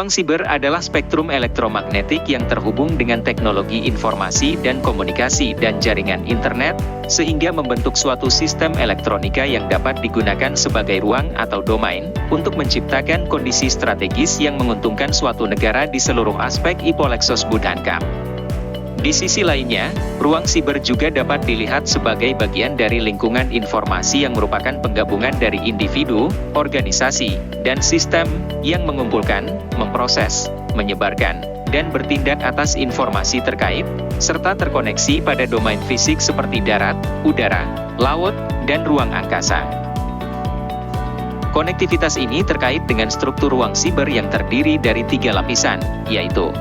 Ruang siber adalah spektrum elektromagnetik yang terhubung dengan teknologi informasi dan komunikasi dan jaringan internet, sehingga membentuk suatu sistem elektronika yang dapat digunakan sebagai ruang atau domain, untuk menciptakan kondisi strategis yang menguntungkan suatu negara di seluruh aspek Ipolexos Budankam. Di sisi lainnya, ruang siber juga dapat dilihat sebagai bagian dari lingkungan informasi yang merupakan penggabungan dari individu, organisasi, dan sistem, yang mengumpulkan, memproses, menyebarkan, dan bertindak atas informasi terkait, serta terkoneksi pada domain fisik seperti darat, udara, laut, dan ruang angkasa. Konektivitas ini terkait dengan struktur ruang siber yang terdiri dari 3 lapisan, yaitu: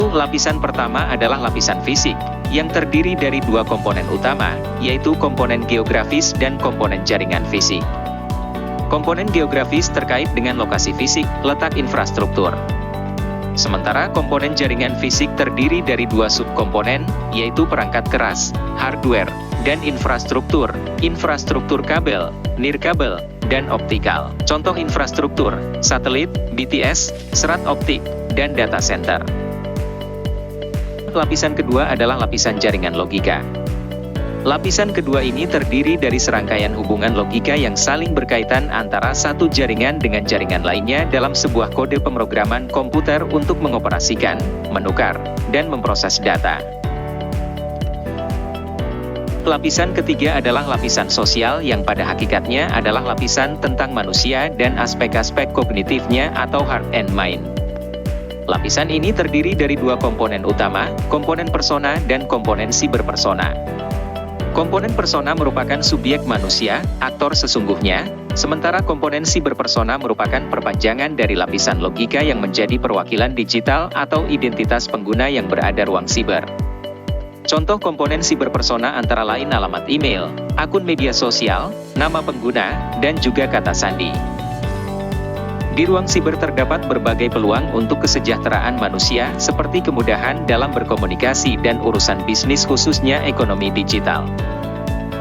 lapisan pertama adalah lapisan fisik, yang terdiri dari 2 komponen utama, yaitu komponen geografis dan komponen jaringan fisik. Komponen geografis terkait dengan lokasi fisik, letak infrastruktur. Sementara komponen jaringan fisik terdiri dari 2 subkomponen, yaitu perangkat keras, hardware, dan infrastruktur kabel, nirkabel, dan optikal. Contoh infrastruktur, satelit, BTS, serat optik, dan data center. Lapisan kedua adalah lapisan jaringan logika. Lapisan kedua ini terdiri dari serangkaian hubungan logika yang saling berkaitan antara satu jaringan dengan jaringan lainnya dalam sebuah kode pemrograman komputer untuk mengoperasikan, menukar, dan memproses data. Lapisan ketiga adalah lapisan sosial yang pada hakikatnya adalah lapisan tentang manusia dan aspek-aspek kognitifnya atau heart and mind. Lapisan ini terdiri dari 2 komponen utama, komponen persona dan komponen siberpersona. Komponen persona merupakan subjek manusia, aktor sesungguhnya, sementara komponen siberpersona merupakan perpanjangan dari lapisan logika yang menjadi perwakilan digital atau identitas pengguna yang berada ruang siber. Contoh komponen siberpersona antara lain alamat email, akun media sosial, nama pengguna, dan juga kata sandi. Di ruang siber terdapat berbagai peluang untuk kesejahteraan manusia, seperti kemudahan dalam berkomunikasi dan urusan bisnis khususnya ekonomi digital.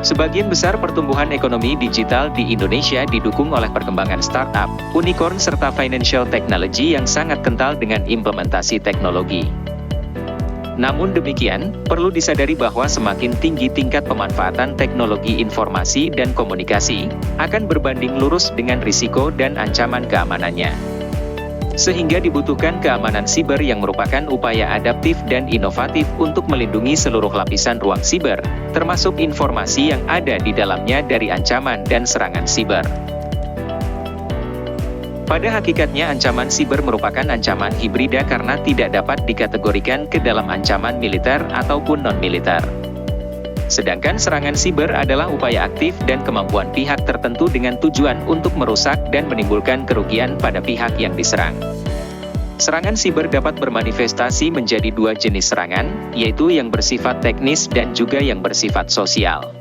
Sebagian besar pertumbuhan ekonomi digital di Indonesia didukung oleh perkembangan startup, unicorn serta financial technology yang sangat kental dengan implementasi teknologi. Namun demikian, perlu disadari bahwa semakin tinggi tingkat pemanfaatan teknologi informasi dan komunikasi, akan berbanding lurus dengan risiko dan ancaman keamanannya. Sehingga dibutuhkan keamanan siber yang merupakan upaya adaptif dan inovatif untuk melindungi seluruh lapisan ruang siber, termasuk informasi yang ada di dalamnya dari ancaman dan serangan siber. Pada hakikatnya ancaman siber merupakan ancaman hibrida karena tidak dapat dikategorikan ke dalam ancaman militer ataupun non-militer. Sedangkan serangan siber adalah upaya aktif dan kemampuan pihak tertentu dengan tujuan untuk merusak dan menimbulkan kerugian pada pihak yang diserang. Serangan siber dapat bermanifestasi menjadi 2 jenis serangan, yaitu yang bersifat teknis dan juga yang bersifat sosial.